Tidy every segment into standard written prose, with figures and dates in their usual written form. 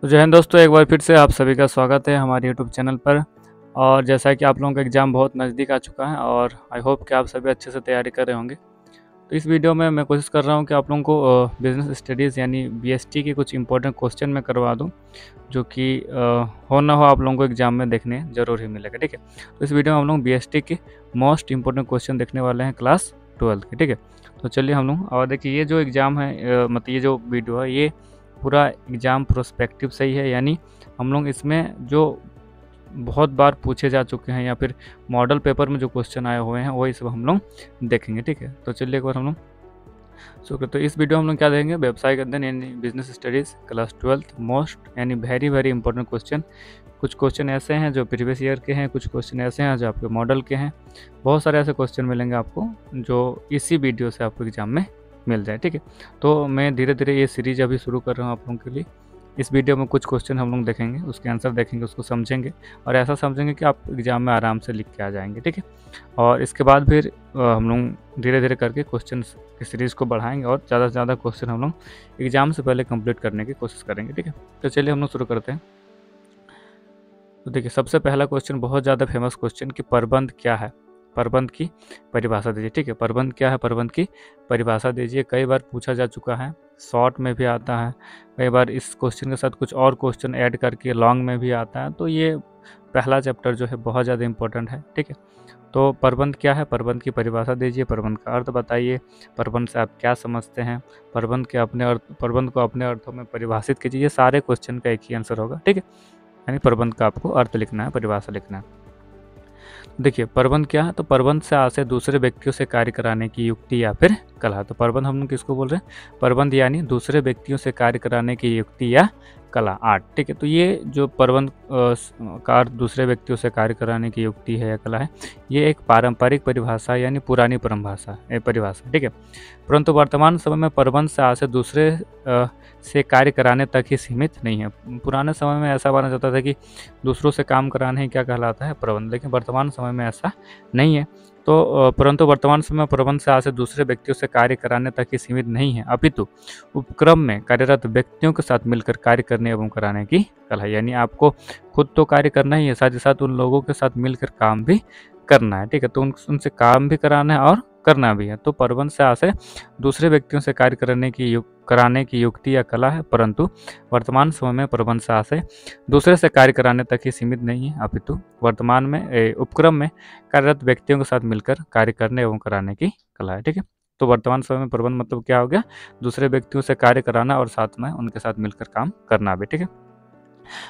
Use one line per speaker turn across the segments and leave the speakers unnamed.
तो जय हिंद दोस्तों, एक बार फिर से आप सभी का स्वागत है हमारे यूट्यूब चैनल पर। और जैसा कि आप लोगों का एग्ज़ाम बहुत नज़दीक आ चुका है और आई होप कि आप सभी अच्छे से तैयारी कर रहे होंगे। तो इस वीडियो में मैं कोशिश कर रहा हूं कि आप लोगों को बिज़नेस स्टडीज़ यानी बीएसटी के कुछ इंपॉर्टेंट क्वेश्चन मैं करवा दूं, जो कि हो ना हो आप लोगों को एग्ज़ाम में देखने ज़रूर ही मिलेगा। ठीक है, तो इस वीडियो में हम लोग बीएसटी के मोस्ट इंपॉर्टेंट क्वेश्चन देखने वाले हैं क्लास 12 के। ठीक है, तो चलिए हम लोग, और देखिए ये जो एग्ज़ाम है मतलब ये जो वीडियो है ये पूरा एग्ज़ाम प्रोस्पेक्टिव से ही है, यानी हम लोग इसमें जो बहुत बार पूछे जा चुके हैं या फिर मॉडल पेपर में जो क्वेश्चन आए हुए हैं वही सब हम लोग देखेंगे। ठीक है, तो चलिए एक बार हम लोग शुरू। तो इस वीडियो में हम लोग क्या देखेंगे, व्यवसाय का अध्ययन यानी बिजनेस स्टडीज़ क्लास 12 मोस्ट यानी वेरी इंपॉर्टेंट क्वेश्चन। कुछ क्वेश्चन ऐसे हैं जो प्रीवियस ईयर के हैं, कुछ क्वेश्चन ऐसे हैं जो आपके मॉडल के हैं। बहुत सारे ऐसे क्वेश्चन मिलेंगे आपको जो इसी वीडियो से आपको एग्जाम में मिल जाए। ठीक है, तो मैं धीरे धीरे ये सीरीज अभी शुरू कर रहा हूँ आप लोगों के लिए। इस वीडियो में कुछ क्वेश्चन हम लोग देखेंगे, उसके आंसर देखेंगे, उसको समझेंगे और ऐसा समझेंगे कि आप एग्ज़ाम में आराम से लिख के आ जाएंगे। ठीक है, और इसके बाद फिर हम लोग धीरे धीरे करके क्वेश्चन की सीरीज़ को बढ़ाएंगे और ज़्यादा से ज़्यादा क्वेश्चन हम लोग एग्ज़ाम से पहले कंप्लीट करने की कोशिश करेंगे। ठीक है, तो चलिए हम लोग शुरू करते हैं। तो देखिए सबसे पहला क्वेश्चन बहुत ज़्यादा फेमस क्वेश्चन कि प्रबंध क्या है, प्रबंध की परिभाषा दीजिए। ठीक है, प्रबंध क्या है, प्रबंध की परिभाषा दीजिए। कई बार पूछा जा चुका है, शॉर्ट में भी आता है, कई बार इस क्वेश्चन के साथ कुछ और क्वेश्चन ऐड करके लॉन्ग में भी आता है। तो ये पहला चैप्टर जो है बहुत ज़्यादा इंपॉर्टेंट है। ठीक है, तो प्रबंध क्या है, प्रबंध की परिभाषा दीजिए, प्रबंध का अर्थ बताइए, प्रबंध से आप क्या समझते हैं, प्रबंध के अपने अर्थ, प्रबंध को अपने अर्थों में परिभाषित कीजिए। ये सारे क्वेश्चन का एक ही आंसर होगा। ठीक है, यानी प्रबंध का आपको अर्थ लिखना है, परिभाषा लिखना है। देखिए प्रबंध क्या है, तो प्रबंध से आशय दूसरे व्यक्तियों से कार्य कराने की युक्ति या फिर कला। तो प्रबंध हम लोग किसको बोल रहे हैं, प्रबंध यानी दूसरे व्यक्तियों से कार्य कराने की युक्ति या कला, आर्ट। ठीक है, तो ये जो प्रबंध का अर्थ दूसरे व्यक्तियों से कार्य कराने की युक्ति है या कला है, ये एक पारंपरिक परिभाषा यानी पुरानी परिभाषा। ठीक है, परंतु वर्तमान समय में प्रबंध से आशय दूसरे से कार्य कराने तक ही सीमित नहीं है। पुराने समय में ऐसा माना जाता था कि दूसरों से काम कराना ही क्या कहलाता है, प्रबंध, लेकिन वर्तमान समय में ऐसा नहीं है। तो परंतु वर्तमान समय में प्रबंध से आशय दूसरे व्यक्तियों से कार्य कराने तक ही सीमित नहीं है, अपितु उपक्रम में कार्यरत व्यक्तियों के साथ मिलकर कार्य करने एवं कराने की कला। यानी आपको खुद तो कार्य करना ही है, साथ ही साथ उन लोगों के साथ मिलकर काम भी करना है। ठीक है, तो उनसे काम भी कराना है और करना भी है। तो प्रबंध से आशय दूसरे व्यक्तियों से कार्य कराने की युक्ति या कला है, परंतु वर्तमान समय में प्रबंध से आशय दूसरे से कार्य कराने तक ही सीमित नहीं है, अपितु वर्तमान में उपक्रम में कार्यरत व्यक्तियों के साथ मिलकर कार्य करने एवं कराने की कला है। ठीक है, तो वर्तमान समय में प्रबंध मतलब क्या हो गया, दूसरे व्यक्तियों से कार्य कराना और साथ में उनके साथ मिलकर काम करना भी। ठीक है,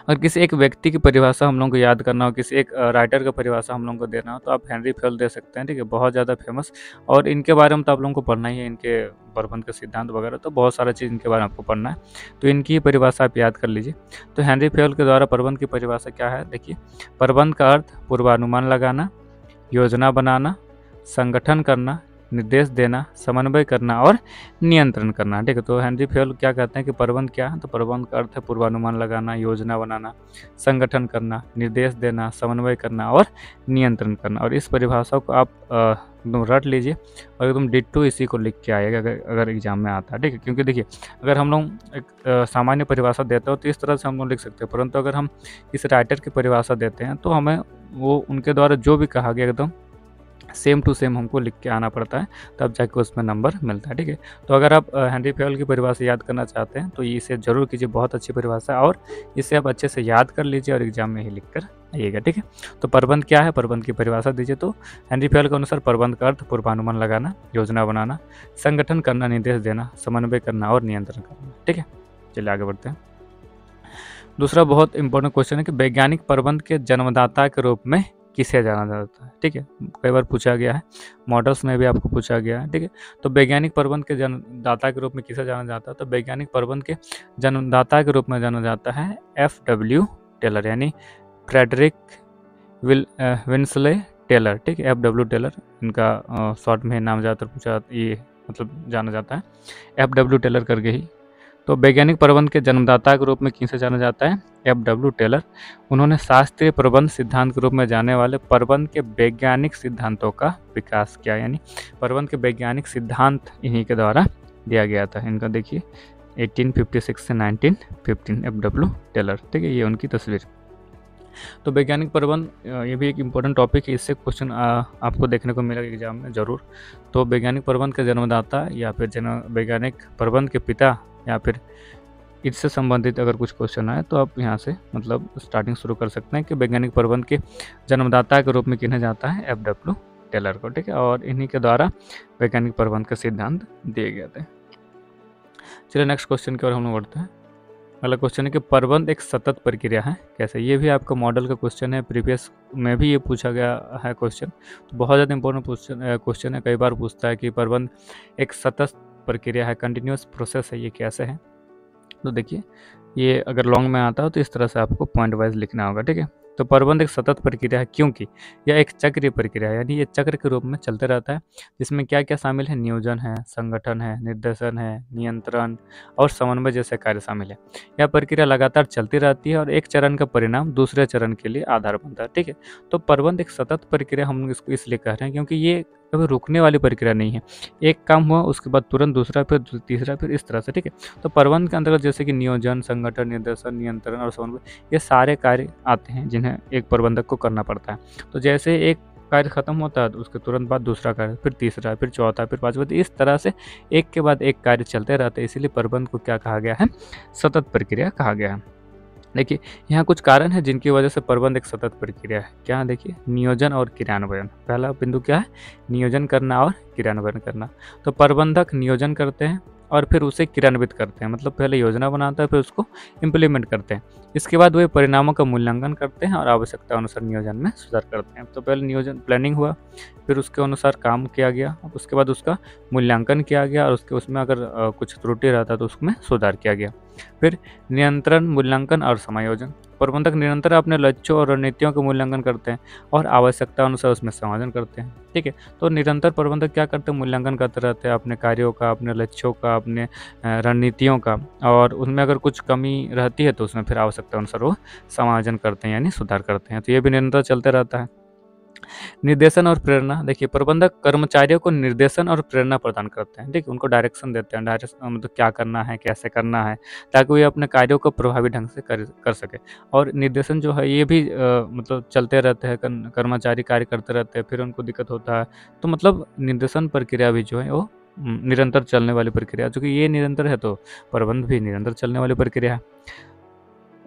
अगर किसी एक व्यक्ति की परिभाषा हम लोगों को याद करना हो, किसी एक राइटर का परिभाषा हम लोगों को देना हो, तो आप हेनरी फेयल दे सकते हैं। ठीक है, बहुत ज़्यादा फेमस, और इनके बारे में तो आप लोगों को पढ़ना ही है, इनके प्रबंध के सिद्धांत वगैरह, तो बहुत सारा चीज़ इनके बारे में आपको पढ़ना है, तो इनकी परिभाषा आप याद कर लीजिए। तो हेनरी फेयल के द्वारा प्रबंध की परिभाषा क्या है, देखिए प्रबंध का अर्थ पूर्वानुमान लगाना, योजना बनाना, संगठन करना, निर्देश देना, समन्वय करना और नियंत्रण करना। ठीक है, तो हेनरी फेयल क्या कहते हैं कि प्रबंध क्या है, तो प्रबंध का अर्थ है पूर्वानुमान लगाना, योजना बनाना, संगठन करना, निर्देश देना, समन्वय करना और नियंत्रण करना। और इस परिभाषा को आप एकदम रट लीजिए और एकदम डिट्टो इसी को लिख के आइएगा अगर एग्जाम में आता है। ठीक है, क्योंकि देखिए अगर हम लोग एक सामान्य परिभाषा देते हो तो इस तरह से हम लोग लिख सकते हैं, परंतु अगर हम इस राइटर की परिभाषा देते हैं तो हमें वो उनके द्वारा जो भी कहा गया एकदम सेम टू सेम हमको लिख के आना पड़ता है, तब जाके उसमें नंबर मिलता है। ठीक है, तो अगर आप हेनरी फेयल की परिभाषा याद करना चाहते हैं तो इसे जरूर कीजिए, बहुत अच्छी परिभाषा है और इसे आप अच्छे से याद कर लीजिए और एग्जाम में ही लिख कर आइएगा। ठीक है, तो प्रबंध क्या है, प्रबंध की परिभाषा दीजिए। तो हेनरी फेयल के अनुसार प्रबंध का अर्थ पूर्वानुमान लगाना, योजना बनाना, संगठन करना, निर्देश देना, समन्वय करना और नियंत्रण करना। ठीक है, चलिए आगे बढ़ते हैं। दूसरा बहुत इंपॉर्टेंट क्वेश्चन है कि वैज्ञानिक प्रबंध के जन्मदाता के रूप में किसे जाना जाता है। ठीक है, कई बार पूछा गया है, मॉडल्स में भी आपको पूछा गया है। ठीक है, तो वैज्ञानिक प्रबंध के जन्मदाता के रूप में किसे जाना जाता है, तो वैज्ञानिक प्रबंध के जन्मदाता के रूप में जाना जाता है FW टेलर, यानी फ्रेडरिक विंसले टेलर। ठीक है, FW टेलर इनका शॉर्ट में नाम ज़्यादातर पूछा, ये मतलब जाना जाता है FW टेलर करके ही। तो वैज्ञानिक प्रबंध के जन्मदाता के रूप में किसे जाना जाता है, FW टेलर। उन्होंने शास्त्रीय प्रबंध सिद्धांत के रूप में जाने वाले प्रबंध के वैज्ञानिक सिद्धांतों का विकास किया, यानी प्रबंध के वैज्ञानिक सिद्धांत इन्हीं के द्वारा दिया गया था। इनका देखिए 1856 से 1915 FW टेलर, ठीक है, ये उनकी तस्वीर। तो वैज्ञानिक प्रबंध ये भी एक इम्पोर्टेंट टॉपिक है, इससे क्वेश्चन आपको देखने को मिलेगा एग्जाम में ज़रूर। तो वैज्ञानिक प्रबंध के जन्मदाता या फिर वैज्ञानिक प्रबंध के पिता या फिर इससे संबंधित अगर कुछ क्वेश्चन आए तो आप यहाँ से मतलब स्टार्टिंग शुरू कर सकते हैं कि वैज्ञानिक प्रबंध के जन्मदाता के रूप में किन्हें जाता है, FW टेलर को, ठीक है, और इन्हीं के द्वारा वैज्ञानिक प्रबंध के सिद्धांत दिए गए थे। चलिए नेक्स्ट क्वेश्चन की ओर हम लोग बढ़ते हैं। अगला क्वेश्चन है कि प्रबंध एक सतत प्रक्रिया है कैसे। ये भी आपका मॉडल का क्वेश्चन है, प्रीवियस में भी ये पूछा गया है क्वेश्चन, तो बहुत ज़्यादा इंपॉर्टेंट क्वेश्चन है, कई बार पूछता है कि प्रबंध एक सतत प्रक्रिया है, कंटिन्यूस प्रोसेस है, ये कैसे है। तो देखिए, ये अगर लॉन्ग में आता हो तो इस तरह से आपको पॉइंट वाइज लिखना होगा, ठीक है। तो प्रबंध एक सतत प्रक्रिया है क्योंकि यह एक चक्रीय प्रक्रिया है, यानी ये चक्र के रूप में चलते रहता है, जिसमें क्या क्या शामिल है, नियोजन है, संगठन है, निर्देशन है, नियंत्रण और समन्वय जैसे कार्य शामिल है। यह प्रक्रिया लगातार चलती रहती है और एक चरण का परिणाम दूसरे चरण के लिए आधार बनता है, ठीक है। तो प्रबंध एक सतत प्रक्रिया हम लोग इसको इसलिए कह रहे हैं क्योंकि ये कभी रुकने वाली प्रक्रिया नहीं है, एक काम हुआ उसके बाद तुरंत दूसरा, फिर तीसरा, फिर इस तरह से, ठीक है। तो प्रबंध के अंतर्गत जैसे कि नियोजन, संगठन, निर्देशन, नियंत्रण और समन्वय, ये सारे कार्य आते हैं जिन्हें एक प्रबंधक को करना पड़ता है। तो जैसे एक कार्य खत्म होता है तो उसके तुरंत बाद दूसरा कार्य, फिर तीसरा, फिर चौथा, फिर पांचवा, तो इस तरह से एक के बाद एक कार्य चलते रहते हैं, इसीलिए प्रबंध को क्या कहा गया है, सतत प्रक्रिया कहा गया है। देखिए, यहाँ कुछ कारण है जिनकी वजह से प्रबंध एक सतत प्रक्रिया है। क्या, देखिए, नियोजन और क्रियान्वयन। पहला बिंदु क्या है, नियोजन करना और क्रियान्वयन करना। तो प्रबंधक नियोजन करते हैं और फिर उसे क्रियान्वित करते हैं, मतलब पहले योजना बनाता है फिर उसको इम्प्लीमेंट करते हैं। इसके बाद वे परिणामों का मूल्यांकन करते हैं और आवश्यकता अनुसार नियोजन में सुधार करते हैं। तो पहले नियोजन प्लानिंग हुआ, फिर उसके अनुसार काम किया गया, उसके बाद उसका मूल्यांकन किया गया और उसमें अगर कुछ त्रुटि रहता तो उसमें सुधार किया गया। फिर नियंत्रण, मूल्यांकन और समायोजन। प्रबंधक निरंतर अपने लक्ष्यों और रणनीतियों का मूल्यांकन करते हैं और आवश्यकता अनुसार उसमें समायोजन करते हैं, ठीक है। तो निरंतर प्रबंधक क्या करते हैं, मूल्यांकन करते रहते हैं अपने कार्यों का, अपने लक्ष्यों का, अपने रणनीतियों का, और उनमें अगर कुछ कमी रहती है तो उसमें फिर आवश्यकता अनुसार वो समायोजन करते हैं, यानी सुधार करते हैं। तो ये भी निरंतर चलते रहता है। निर्देशन और प्रेरणा। देखिए, प्रबंधक कर्मचारियों को निर्देशन और प्रेरणा प्रदान करते हैं, ठीक है, उनको डायरेक्शन देते हैं, मतलब क्या करना है, कैसे करना है, ताकि वे अपने कार्यों को प्रभावी ढंग से कर सके। और निर्देशन जो है ये भी मतलब चलते रहते हैं, कर्मचारी कार्य करते रहते हैं, फिर उनको दिक्कत होता है, तो मतलब निर्देशन प्रक्रिया भी जो है वो निरंतर चलने वाली प्रक्रिया, चूँकि ये निरंतर है तो प्रबंध भी निरंतर चलने वाली प्रक्रिया है।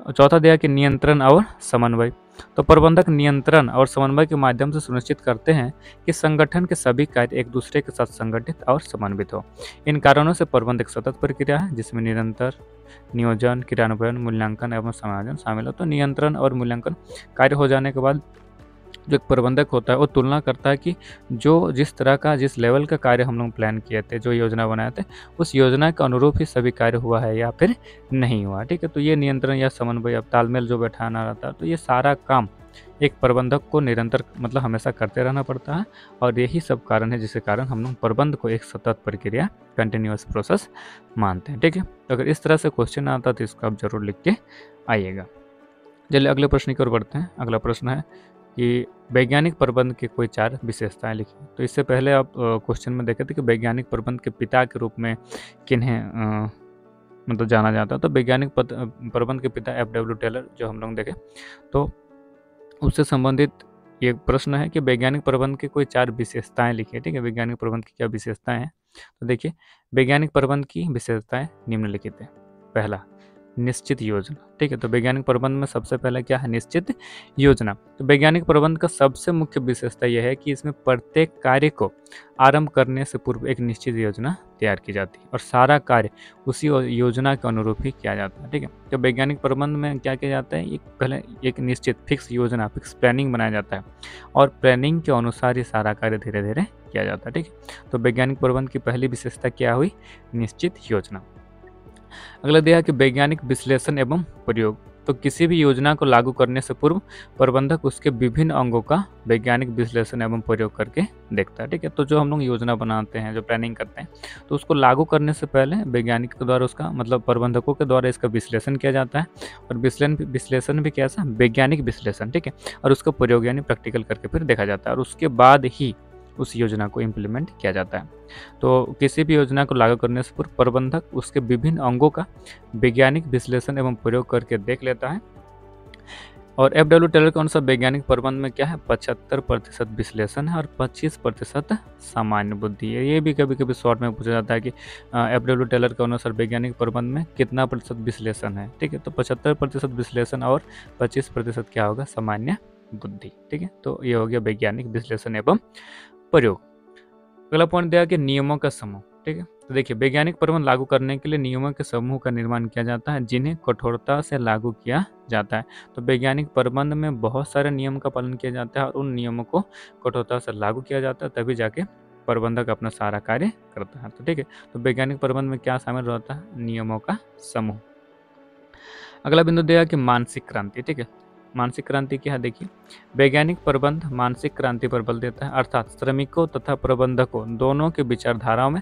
चौथा दिया कि नियंत्रण और समन्वय। तो प्रबंधक नियंत्रण और समन्वय के माध्यम से सुनिश्चित करते हैं कि संगठन के सभी कार्य एक दूसरे के साथ संगठित और समन्वित हो। इन कारणों से प्रबंध एक सतत प्रक्रिया है जिसमें निरंतर नियोजन, क्रियान्वयन, मूल्यांकन एवं समायोजन शामिल हो। तो नियंत्रण और मूल्यांकन कार्य हो जाने के बाद जो एक प्रबंधक होता है वो तुलना करता है कि जो जिस तरह का, जिस लेवल का कार्य हम लोग प्लान किए थे, जो योजना बनाए थे, उस योजना के अनुरूप ही सभी कार्य हुआ है या फिर नहीं हुआ, ठीक है। तो ये नियंत्रण या समन्वय, अब तालमेल जो बैठाना रहता है, तो ये सारा काम एक प्रबंधक को निरंतर मतलब हमेशा करते रहना पड़ता है, और यही सब कारण है जिसके कारण हम लोग प्रबंध को एक सतत प्रक्रिया, कंटिन्यूअस प्रोसेस मानते हैं, ठीक है। तो अगर इस तरह से क्वेश्चन आता है तो इसको आप जरूर लिख के आइएगा। चलिए अगले प्रश्न की ओर बढ़ते हैं। अगला प्रश्न है कि वैज्ञानिक प्रबंध की कोई 4 विशेषताएं लिखिए। तो इससे पहले आप क्वेश्चन में देखे थे कि वैज्ञानिक प्रबंध के पिता के रूप में किन्हें मतलब जाना जाता है। तो वैज्ञानिक प्रबंध के पिता FW टेलर जो हम लोग देखे, तो उससे संबंधित ये प्रश्न है कि वैज्ञानिक प्रबंध की कोई 4 विशेषताएं लिखिए, ठीक है। वैज्ञानिक प्रबंध की क्या विशेषताएं हैं, तो देखिए, वैज्ञानिक प्रबंध की विशेषताएं निम्नलिखित है। पहला, निश्चित योजना, ठीक है। तो वैज्ञानिक प्रबंध में सबसे पहले क्या है, निश्चित योजना। तो वैज्ञानिक प्रबंध का सबसे मुख्य विशेषता यह है कि इसमें प्रत्येक कार्य को आरंभ करने से पूर्व एक निश्चित योजना तैयार की जाती है और सारा कार्य उसी योजना के अनुरूप ही किया जाता है, ठीक है। तो वैज्ञानिक प्रबंध में क्या किया जाता है, पहले एक निश्चित फिक्स योजना, फिक्स प्लानिंग बनाया जाता है और प्लानिंग के अनुसार ही सारा कार्य धीरे धीरे किया जाता है, ठीक है। तो वैज्ञानिक प्रबंध की पहली विशेषता क्या हुई, निश्चित योजना। अगला दिया कि वैज्ञानिक विश्लेषण एवं प्रयोग। तो किसी भी योजना को लागू करने से पूर्व प्रबंधक उसके विभिन्न अंगों का वैज्ञानिक विश्लेषण एवं प्रयोग करके देखता है, ठीक है। तो जो हम लोग योजना बनाते हैं, जो प्लानिंग करते हैं, तो उसको लागू करने से पहले वैज्ञानिक के द्वारा उसका मतलब प्रबंधकों के द्वारा इसका विश्लेषण किया जाता है, और विश्लेषण भी कैसा, वैज्ञानिक विश्लेषण, ठीक है। और उसका प्रयोग यानी प्रैक्टिकल करके फिर देखा जाता है, और उसके बाद ही उस योजना को इम्प्लीमेंट किया जाता है। तो किसी भी योजना को लागू करने से पूर्व प्रबंधक उसके विभिन्न अंगों का वैज्ञानिक विश्लेषण एवं प्रयोग करके देख लेता है। और एफ.डब्ल्यू. टेलर के अनुसार वैज्ञानिक प्रबंध में क्या है, 75% विश्लेषण है और 25% सामान्य बुद्धि है। ये भी कभी कभी शॉर्ट में पूछा जाता है कि एफ.डब्ल्यू. टेलर के अनुसार वैज्ञानिक प्रबंध में कितना प्रतिशत विश्लेषण है। ठीक है, तो 75% विश्लेषण और 25% क्या होगा, सामान्य बुद्धि। ठीक है, तो ये हो गया वैज्ञानिक विश्लेषण एवं प्रयोग। अगला पॉइंट दिया कि नियमों का समूह। ठीक है, तो देखिए वैज्ञानिक प्रबंध लागू करने के लिए नियमों के समूह का निर्माण किया जाता है जिन्हें कठोरता से लागू किया जाता है। तो वैज्ञानिक प्रबंध में बहुत सारे नियम का पालन किया जाता है और उन नियमों को कठोरता से लागू किया जाता है, तभी जाके प्रबंधक अपना सारा कार्य करता है। तो ठीक है, तो वैज्ञानिक प्रबंध में क्या शामिल रहता है, नियमों का समूह। अगला बिंदु दिया कि मानसिक क्रांति। ठीक है, मानसिक क्रांति क्या है, देखिए वैज्ञानिक प्रबंध मानसिक क्रांति पर बल देता है, अर्थात श्रमिकों तथा प्रबंधकों दोनों के विचारधाराओं में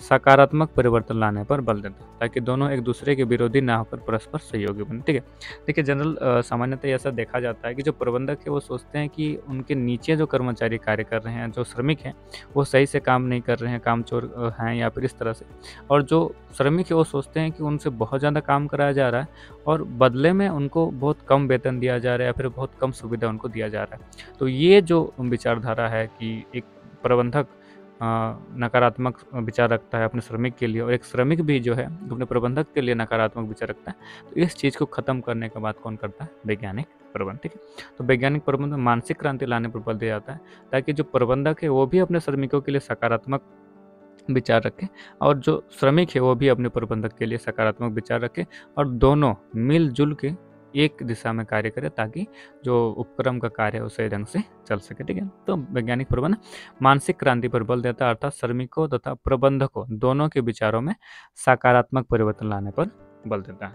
सकारात्मक परिवर्तन लाने पर बल देता है, ताकि दोनों एक दूसरे के विरोधी ना होकर परस्पर सहयोगी बने। ठीक है, देखिए जनरल सामान्यतः ऐसा देखा जाता है कि जो प्रबंधक है वो सोचते हैं कि उनके नीचे जो कर्मचारी कार्य कर रहे हैं, जो श्रमिक हैं, वो सही से काम नहीं कर रहे हैं, कामचोर हैं या फिर इस तरह से, और जो श्रमिक है वो सोचते हैं कि उनसे बहुत ज़्यादा काम कराया जा रहा है और बदले में उनको बहुत कम वेतन दिया जा रहा है या फिर बहुत कम सुविधा उनको दिया जा रहा है। तो ये जो विचारधारा है कि एक प्रबंधक नकारात्मक विचार रखता है अपने श्रमिक के लिए और एक श्रमिक भी जो है अपने प्रबंधक के लिए नकारात्मक विचार रखता है, तो इस चीज़ को ख़त्म करने के बाद कौन करता है, वैज्ञानिक प्रबंध। ठीक है, तो वैज्ञानिक प्रबंध में मानसिक क्रांति लाने पर बल दिया जाता है ताकि जो प्रबंधक है वो भी अपने श्रमिकों के लिए सकारात्मक विचार रखें और जो श्रमिक है वो भी अपने प्रबंधक के लिए सकारात्मक विचार रखें और दोनों मिलजुल के एक दिशा में कार्य करें ताकि जो उपक्रम का कार्य है वो सही ढंग से चल सके। ठीक है, तो वैज्ञानिक प्रबंध मानसिक क्रांति पर बल देता है, अर्थात श्रमिकों तथा प्रबंधकों दोनों के विचारों में सकारात्मक परिवर्तन लाने पर बल देता है।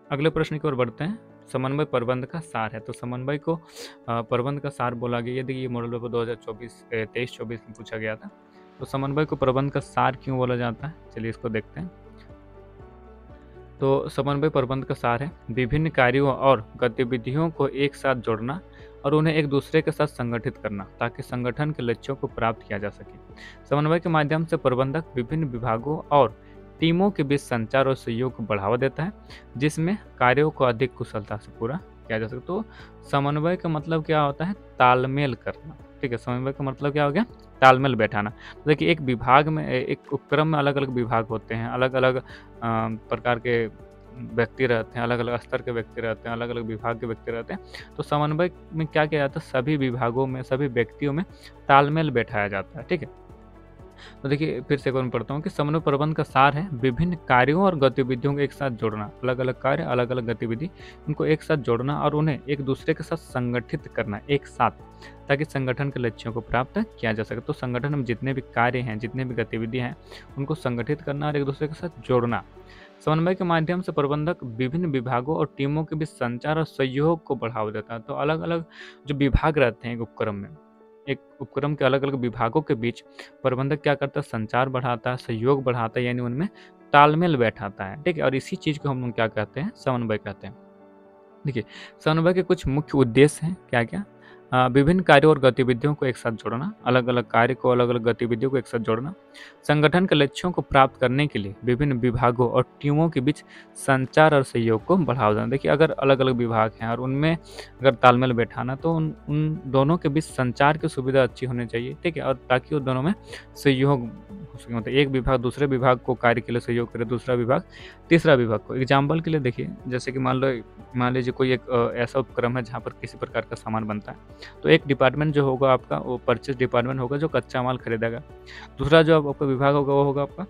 अगले प्रश्न की ओर बढ़ते हैं। समन्वय प्रबंध का सार है। तो समन्वय को प्रबंध का सार बोला गया। यदि ये मॉडल पेपर 2023-24 में पूछा गया था। तो समन्वय को प्रबंध का सार क्यों बोला जाता है, चलिए इसको देखते हैं। तो समन्वय प्रबंध का सार है विभिन्न कार्यों और गतिविधियों को एक साथ जोड़ना और उन्हें एक दूसरे के साथ संगठित करना ताकि संगठन के लक्ष्यों को प्राप्त किया जा सके। समन्वय के माध्यम से प्रबंधक विभिन्न विभागों और टीमों के बीच संचार और सहयोग को बढ़ावा देता है जिसमें कार्यों को अधिक कुशलता से पूरा किया जा सके। तो समन्वय का मतलब क्या होता है, तालमेल करना। ठीक है, समन्वय का मतलब क्या हो गया, तालमेल बैठाना। तो देखिए एक विभाग में, एक उपक्रम में अलग अलग विभाग होते हैं, अलग अलग प्रकार के व्यक्ति रहते हैं, अलग अलग स्तर के व्यक्ति रहते हैं, अलग अलग विभाग के व्यक्ति रहते हैं। तो समन्वय में क्या किया जाता है, सभी विभागों में, सभी व्यक्तियों में तालमेल बैठाया जाता है। ठीक है, तो देखिए फिर से एक बार पढ़ता हूँ कि समन्वय प्रबंध का सार है विभिन्न कार्यों और गतिविधियों को एक साथ जोड़ना, अलग अलग कार्य, अलग अलग गतिविधि, उनको एक साथ जोड़ना और उन्हें एक दूसरे के साथ संगठित करना एक साथ ताकि संगठन के लक्ष्यों को प्राप्त किया जा सके। तो संगठन में जितने भी कार्य हैं, जितने भी गतिविधियां हैं, उनको संगठित करना और एक दूसरे के साथ जोड़ना। समन्वय के माध्यम से प्रबंधक विभिन्न विभागों और टीमों के बीच संचार और सहयोग को बढ़ावा देता है। तो अलग अलग जो विभाग रहते हैं एक उपक्रम में, एक उपक्रम के अलग अलग विभागों के बीच प्रबंधक क्या करता है, संचार बढ़ाता है, सहयोग बढ़ाता है, यानी उनमें तालमेल बैठाता है। ठीक है, और इसी चीज़ को हम लोग क्या कहते हैं, समन्वय कहते हैं। देखिए समन्वय के कुछ मुख्य उद्देश्य हैं, क्या क्या, विभिन्न कार्यों और गतिविधियों को एक साथ जोड़ना, अलग अलग कार्य को, अलग अलग गतिविधियों को एक साथ जोड़ना, संगठन के लक्ष्यों को प्राप्त करने के लिए विभिन्न विभागों और टीमों के बीच संचार और सहयोग को बढ़ावा देना। देखिए अगर अलग अलग विभाग हैं और उनमें अगर तालमेल बैठाना तो उन दोनों के बीच संचार की सुविधा अच्छी होनी चाहिए। ठीक है, और ताकि उन दोनों में सहयोग हो सके, मतलब एक विभाग दूसरे विभाग को कार्य के लिए सहयोग करे, दूसरा विभाग तीसरा विभाग को। एग्जाम्पल के लिए देखिए, जैसे कि मान लीजिए कोई एक ऐसा उपक्रम है जहाँ पर किसी प्रकार का सामान बनता है, तो एक डिपार्टमेंट जो होगा आपका वो परचेज डिपार्टमेंट होगा जो कच्चा माल खरीदेगा। दूसरा जो आपका विभाग होगा वो होगा आपका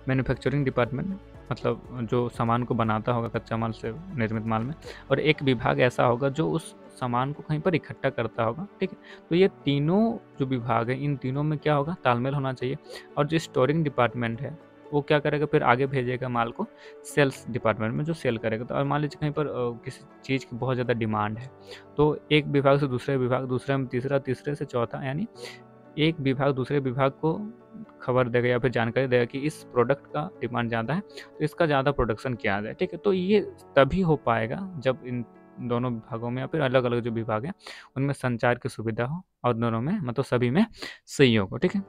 मैन्युफैक्चरिंग डिपार्टमेंट, मतलब जो सामान को बनाता होगा कच्चा माल से निर्मित माल में। और एक विभाग ऐसा होगा जो उस सामान को कहीं पर इकट्ठा करता होगा। ठीक है, तो ये तीनों जो विभाग है, इन तीनों में क्या होगा, तालमेल होना चाहिए। और जो स्टोरिंग डिपार्टमेंट है वो क्या करेगा, फिर आगे भेजेगा माल को सेल्स डिपार्टमेंट में जो सेल करेगा। तो और मान लीजिए कहीं पर किसी चीज़ की बहुत ज़्यादा डिमांड है, तो एक विभाग से दूसरे विभाग, दूसरे में तीसरा, तीसरे से चौथा, यानी एक विभाग दूसरे विभाग को खबर देगा या फिर जानकारी देगा कि इस प्रोडक्ट का डिमांड ज़्यादा है तो इसका ज़्यादा प्रोडक्शन किया जाए। ठीक है, तो ये तभी हो पाएगा जब इन दोनों विभागों में या फिर अलग अलग जो विभाग हैं उनमें संचार की सुविधा हो और दोनों में मतलब सभी में सहयोग हो। ठीक है।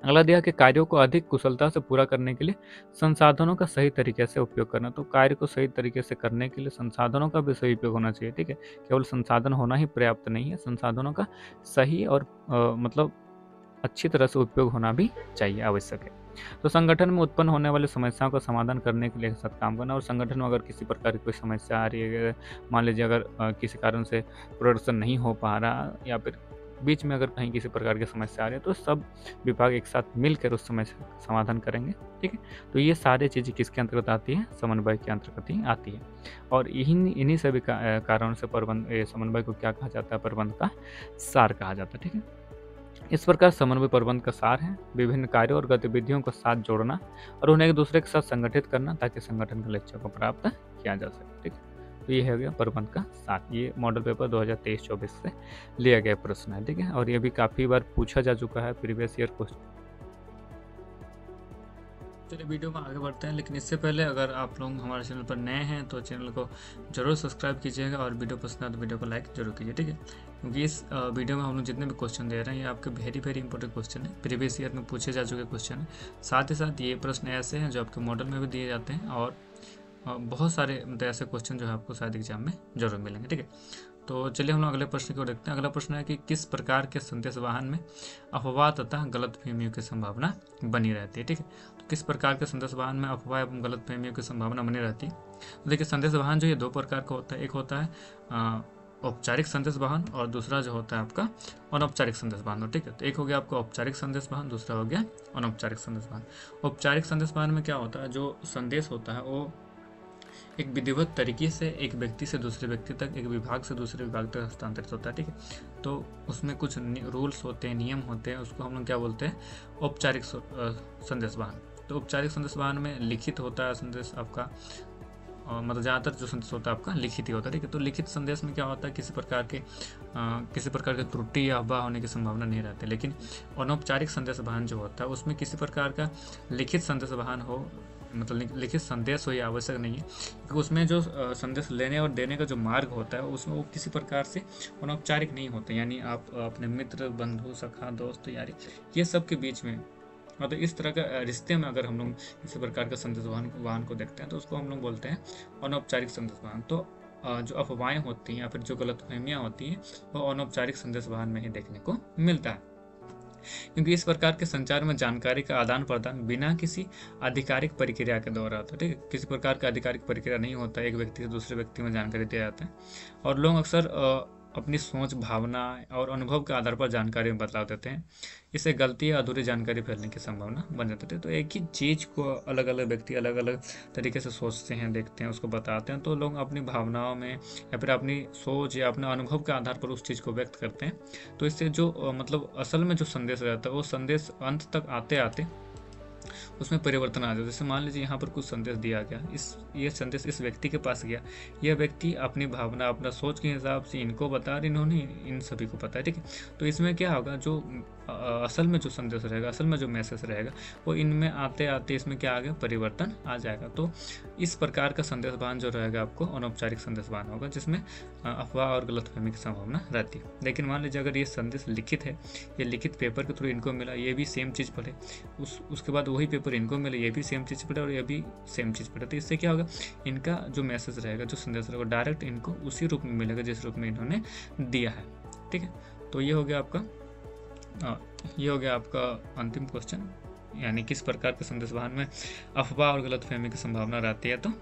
अगला दिया कि कार्यों को अधिक कुशलता से पूरा करने के लिए संसाधनों का सही तरीके से उपयोग करना। तो कार्य को सही तरीके से करने के लिए संसाधनों का भी सही उपयोग होना चाहिए। ठीक है। केवल संसाधन होना ही पर्याप्त नहीं है, संसाधनों का सही और मतलब अच्छी तरह से उपयोग होना भी चाहिए, आवश्यक है। तो संगठन में उत्पन्न होने वाली समस्याओं का समाधान करने के लिए एक साथ काम करना। और संगठन में अगर किसी प्रकार की कोई समस्या आ रही है, मान लीजिए अगर किसी कारण से प्रोडक्शन नहीं हो पा रहा या फिर बीच में अगर कहीं किसी प्रकार की समस्या आ रही है, तो सब विभाग एक साथ मिलकर उस समस्या का समाधान करेंगे। ठीक है। तो ये सारी चीज़ें किसके अंतर्गत आती है? समन्वय के अंतर्गत ही आती है। और इन्हीं सभी कारणों से समन्वय को क्या कहा जाता है? प्रबंध का सार कहा जाता है। ठीक है। इस प्रकार समन्वय प्रबंध का सार है विभिन्न कार्यों और गतिविधियों को साथ जोड़ना और उन्हें एक दूसरे के साथ संगठित करना ताकि संगठन के लक्ष्यों को प्राप्त किया जा सके। ठीक है। तो ये हो गया प्रबंध का सार। ये मॉडल पेपर 2023-24 से लिया गया प्रश्न है। ठीक है। और ये भी काफ़ी बार पूछा जा चुका है, प्रीवियस ईयर क्वेश्चन। चलिए वीडियो में आगे बढ़ते हैं, लेकिन इससे पहले अगर आप लोग हमारे चैनल पर नए हैं तो चैनल को जरूर सब्सक्राइब कीजिएगा और वीडियो पसंद आए तो वीडियो को लाइक जरूर कीजिए। ठीक है। क्योंकि इस वीडियो में हम लोग जितने भी क्वेश्चन दे रहे हैं ये आपके वेरी इंपॉर्टेंट क्वेश्चन है, प्रीवियस ईयर में पूछे जा चुके क्वेश्चन है। साथ ही साथ ये प्रश्न ऐसे हैं जो आपके मॉडल में भी दिए जाते हैं और बहुत सारे मतलब ऐसे क्वेश्चन जो है आपको शायद एग्जाम में जरूर मिलेंगे। ठीक है। तो चलिए हम लोग अगले प्रश्न को देखते हैं। अगला प्रश्न है कि किस प्रकार के संदेश वाहन में अफवाह तथा गलतफहमियों की संभावना बनी रहती है। ठीक है। तो किस प्रकार के संदेश वाहन में अफवाह एवं गलतफहमियों की संभावना बनी रहती है? तो देखिए संदेश वाहन जो ये दो प्रकार का होता है। एक होता है औपचारिक संदेश वाहन और दूसरा जो होता है आपका अनौपचारिक संदेश वाहन। ठीक है। तो एक हो गया आपका औपचारिक संदेश वाहन, दूसरा हो गया अनौपचारिक संदेश वाहन। औपचारिक संदेश वाहन में क्या होता है? जो संदेश होता है वो एक विधिवत तरीके से एक व्यक्ति से दूसरे व्यक्ति तक, एक विभाग से दूसरे विभाग तक हस्तांतरित होता है। ठीक है। तो उसमें कुछ रूल्स होते हैं, नियम होते हैं, उसको हम लोग क्या बोलते हैं? औपचारिक संदेश वाहन। तो औपचारिक संदेश वाहन में लिखित होता है संदेश आपका, मतलब ज़्यादातर जो संदेश होता है आपका लिखित ही होता है। ठीक है। तो लिखित संदेश में क्या होता है? किसी प्रकार के त्रुटि या अफवाह होने की संभावना नहीं रहती। लेकिन अनौपचारिक संदेश वाहन जो होता है उसमें किसी प्रकार का लिखित संदेश वाहन हो, मतलब लिखित संदेश हो, ये आवश्यक नहीं है, क्योंकि उसमें जो संदेश लेने और देने का जो मार्ग होता है उसमें वो किसी प्रकार से अनौपचारिक नहीं होते। यानी आप अपने मित्र, बंधु, सखा, दोस्त, यारी, ये सब के बीच में मतलब इस तरह का रिश्ते में अगर हम लोग इसी प्रकार का संदेश वाहन को देखते हैं तो उसको हम लोग बोलते हैं अनौपचारिक संदेश वाहन। तो जो अफवाहें होती हैं या फिर जो गलतफहमियां होती हैं वो अनौपचारिक संदेश वाहन में ही देखने को मिलता है, क्योंकि इस प्रकार के संचार में जानकारी का आदान प्रदान बिना किसी आधिकारिक प्रक्रिया के द्वारा होता है। ठीक है। किसी प्रकार का आधिकारिक प्रक्रिया नहीं होता, एक व्यक्ति से दूसरे व्यक्ति में जानकारी दिया जाता है और लोग अक्सर अपनी सोच, भावना और अनुभव के आधार पर जानकारी में बदलाव देते हैं। इससे गलती या अधूरी जानकारी फैलने की संभावना बन जाती है। तो एक ही चीज़ को अलग अलग व्यक्ति अलग अलग तरीके से सोचते हैं, देखते हैं, उसको बताते हैं, तो लोग अपनी भावनाओं में या फिर अपनी सोच या अपने अनुभव के आधार पर उस चीज़ को व्यक्त करते हैं। तो इससे जो मतलब असल में जो संदेश रहता है वो संदेश अंत तक आते आते उसमें परिवर्तन आ जाता है। जैसे मान लीजिए यहाँ पर कुछ संदेश दिया गया, ये संदेश इस व्यक्ति के पास गया, यह व्यक्ति अपनी भावना, अपना सोच के हिसाब से इनको बता रहे, इन्होंने इन सभी को पता है। ठीक है। तो इसमें क्या होगा, जो असल में जो संदेश रहेगा, असल में जो मैसेज रहेगा वो इनमें आते आते इसमें क्या आ गया? परिवर्तन आ जाएगा। तो इस प्रकार का संदेश वाहन जो रहेगा आपको अनौपचारिक संदेश वाहन होगा, जिसमें अफवाह और गलतफहमी की संभावना रहती है। लेकिन मान लीजिए अगर ये संदेश लिखित है, ये लिखित पेपर के थ्रू इनको मिला, ये भी सेम चीज़ पढ़े, उसके बाद वही पेपर इनको मिले, ये भी सेम चीज़ पढ़े और ये भी सेम चीज़ पढ़े, तो इससे क्या होगा? इनका जो मैसेज रहेगा, जो संदेश रहेगा, डायरेक्ट इनको उसी रूप में मिलेगा जिस रूप में इन्होंने दिया है। ठीक है। तो ये हो गया आपका अंतिम क्वेश्चन, यानी किस प्रकार के संदेश वाहन में अफवाह और गलतफहमी की संभावना रहती है? तो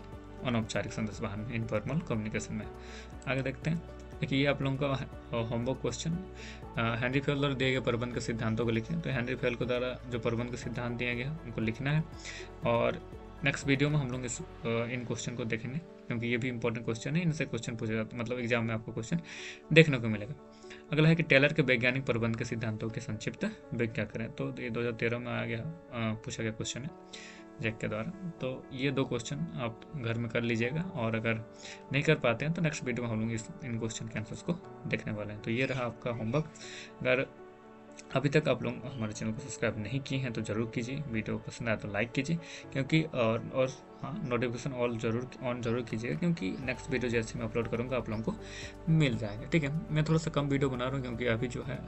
अनौपचारिक संदेश वाहन में, इनफॉर्मल कम्युनिकेशन में। आगे देखते हैं। देखिए ये आप लोगों का होमवर्क क्वेश्चन, हेनरी फेल द्वारा दिए गए प्रबंध के सिद्धांतों को लिखें। तो हेनरी फेल को द्वारा जो प्रबंध के सिद्धांत दिए गए उनको लिखना है और नेक्स्ट वीडियो में हम लोग इन क्वेश्चन को देखेंगे, क्योंकि ये भी इंपॉर्टेंट क्वेश्चन है, इनसे क्वेश्चन पूछे जाते हैं, मतलब एग्जाम में आपको क्वेश्चन देखने को मिलेगा। अगला है कि टेलर के वैज्ञानिक प्रबंध के सिद्धांतों की संक्षिप्त व्याख्या करें। तो ये 2013 में पूछा गया क्वेश्चन है जैक के द्वारा। तो ये दो क्वेश्चन आप घर में कर लीजिएगा और अगर नहीं कर पाते हैं तो नेक्स्ट वीडियो में हम लोग इन क्वेश्चन के आंसर्स को देखने वाले हैं। तो ये रहा आपका होमवर्क। अगर अभी तक आप लोग हमारे चैनल को सब्सक्राइब नहीं किए हैं तो ज़रूर कीजिए, वीडियो पसंद आए तो लाइक कीजिए, क्योंकि और हाँ, नोटिफिकेशन ऑन ज़रूर कीजिएगा, क्योंकि नेक्स्ट वीडियो जैसे मैं अपलोड करूँगा आप लोगों को मिल जाएगा। ठीक है, मैं थोड़ा सा कम वीडियो बना रहा हूँ क्योंकि अभी जो है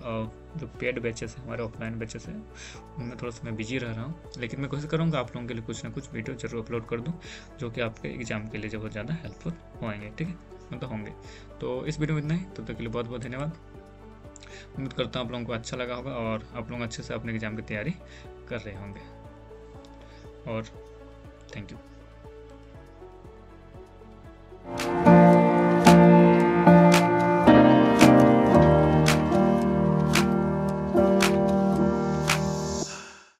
जो पेड बैचेस है, हमारे ऑफलाइन बैचेस है, उनमें थोड़ा सा मैं बिजी रह रहा हूँ, लेकिन मैं कोशिश करूँगा आप लोगों के लिए कुछ ना कुछ वीडियो जरूर अपलोड कर दूँ जो कि आपके एग्जाम के लिए बहुत ज़्यादा हेल्पफुल होंगे। ठीक है, मतलब होंगे। तो इस वीडियो में इतना ही, तब तक के लिए बहुत बहुत धन्यवाद। उम्मीद करता हूँ आप लोगों को अच्छा लगा होगा और आप लोग अच्छे से अपने एग्ज़ाम की तैयारी कर रहे होंगे। और थैंक यू।